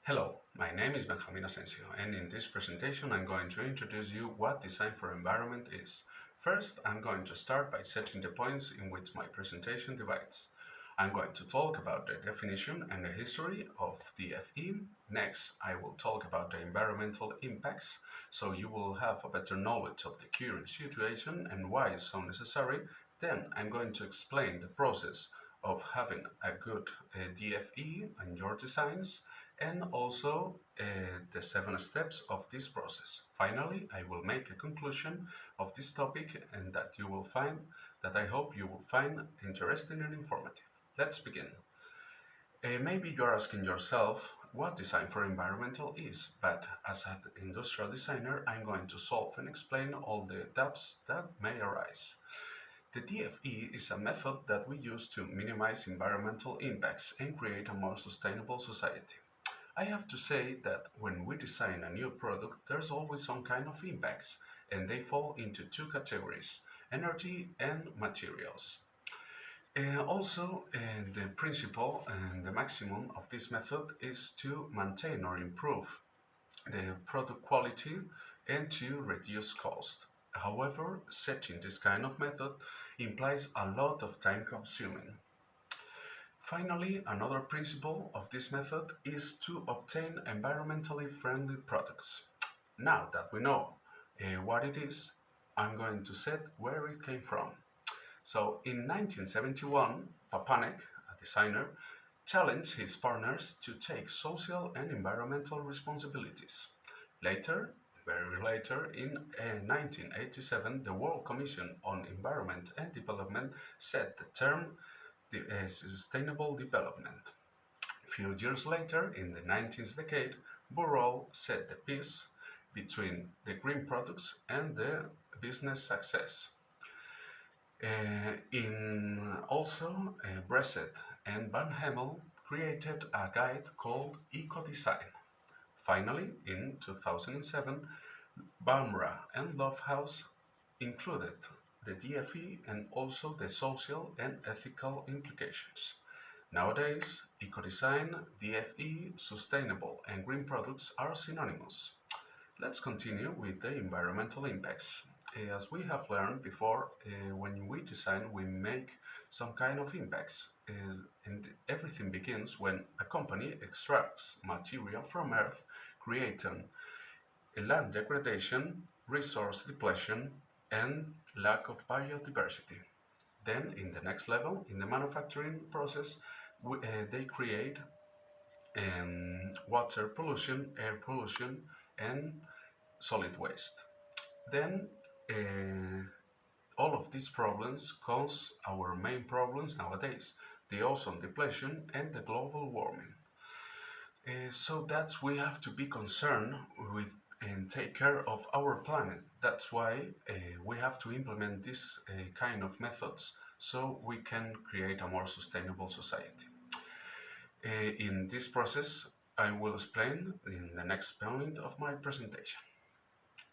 Hello, my name is Benjamin Asensio, and in this presentation I'm going to introduce you what design for environment is. First, I'm going to start by setting the points in which my presentation divides. I'm going to talk about the definition and the history of DFE. Next, I will talk about the environmental impacts, so you will have a better knowledge of the current situation and why it's so necessary. Then I'm going to explain the process of having a good DFE in your designs and also the 7 steps of this process. Finally, I will make a conclusion of this topic and that I hope you will find interesting and informative. Let's begin. Maybe you're asking yourself what design for environmental is, but as an industrial designer, I'm going to solve and explain all the doubts that may arise. The DFE is a method that we use to minimize environmental impacts and create a more sustainable society. I have to say that when we design a new product, there's always some kind of impacts, and they fall into two categories: energy and materials. The principle and the maximum of this method is to maintain or improve the product quality and to reduce cost. However, setting this kind of method implies a lot of time consuming. Finally, another principle of this method is to obtain environmentally friendly products. Now that we know what it is, I'm going to set where it came from. So in 1971, Papanek, a designer, challenged his partners to take social and environmental responsibilities. Later, very later, in 1987, the World Commission on Environment and Development set the term sustainable development. A few years later, in the 19th decade, Burrell set the peace between the green products and the business success. Bressett and Van Hemel created a guide called Eco-Design. Finally, in 2007, Baumra and Lovehouse included the DFE and also the social and ethical implications. Nowadays, eco-design, DFE, sustainable, and green products are synonymous. Let's continue with the environmental impacts. As we have learned before, when we design, we make some kind of impacts. And everything begins when a company extracts material from Earth, creating land degradation, resource depletion, and lack of biodiversity. Then, in the next level, in the manufacturing process, they create water pollution, air pollution, and solid waste. Then, all of these problems cause our main problems nowadays: the ozone depletion and the global warming. So that's we have to be concerned with and take care of our planet. That's why we have to implement this kind of methods so we can create a more sustainable society. In this process, I will explain in the next point of my presentation.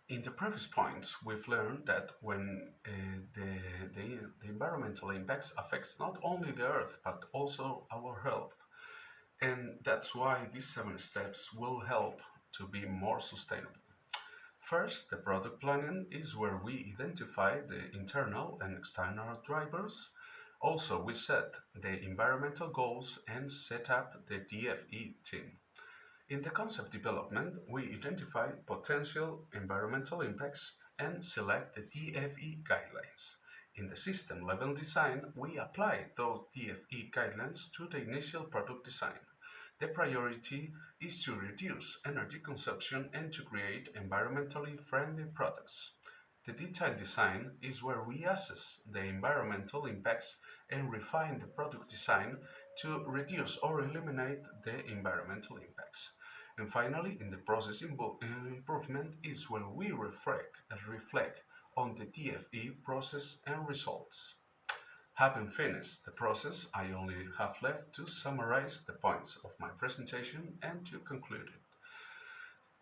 In the previous points, we've learned that when the environmental impacts affects not only the earth but also our health. And that's why these 7 steps will help to be more sustainable. First, the product planning is where we identify the internal and external drivers. Also, we set the environmental goals and set up the DFE team. In the concept development, we identify potential environmental impacts and select the DFE guidelines. In the system level design, we apply those DFE guidelines to the initial product design. The priority is to reduce energy consumption and to create environmentally friendly products. The detailed design is where we assess the environmental impacts and refine the product design to reduce or eliminate the environmental impacts. And finally, in the process improvement is where we reflect on the DFE process and results. Having finished the process, I only have left to summarize the points of my presentation and to conclude it.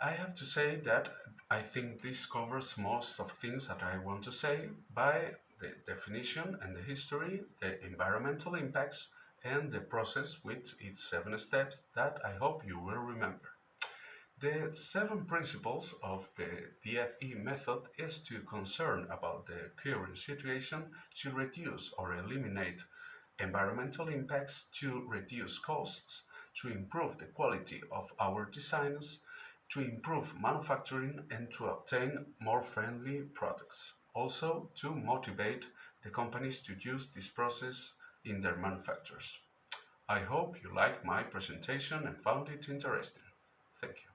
I have to say that I think this covers most of things that I want to say by the definition and the history, the environmental impacts, and the process with its 7 steps that I hope you will remember. The seven principles of the DFE method is to concern about the current situation, to reduce or eliminate environmental impacts, to reduce costs, to improve the quality of our designs, to improve manufacturing and to obtain more friendly products. Also, to motivate the companies to use this process in their manufacturers. I hope you liked my presentation and found it interesting. Thank you.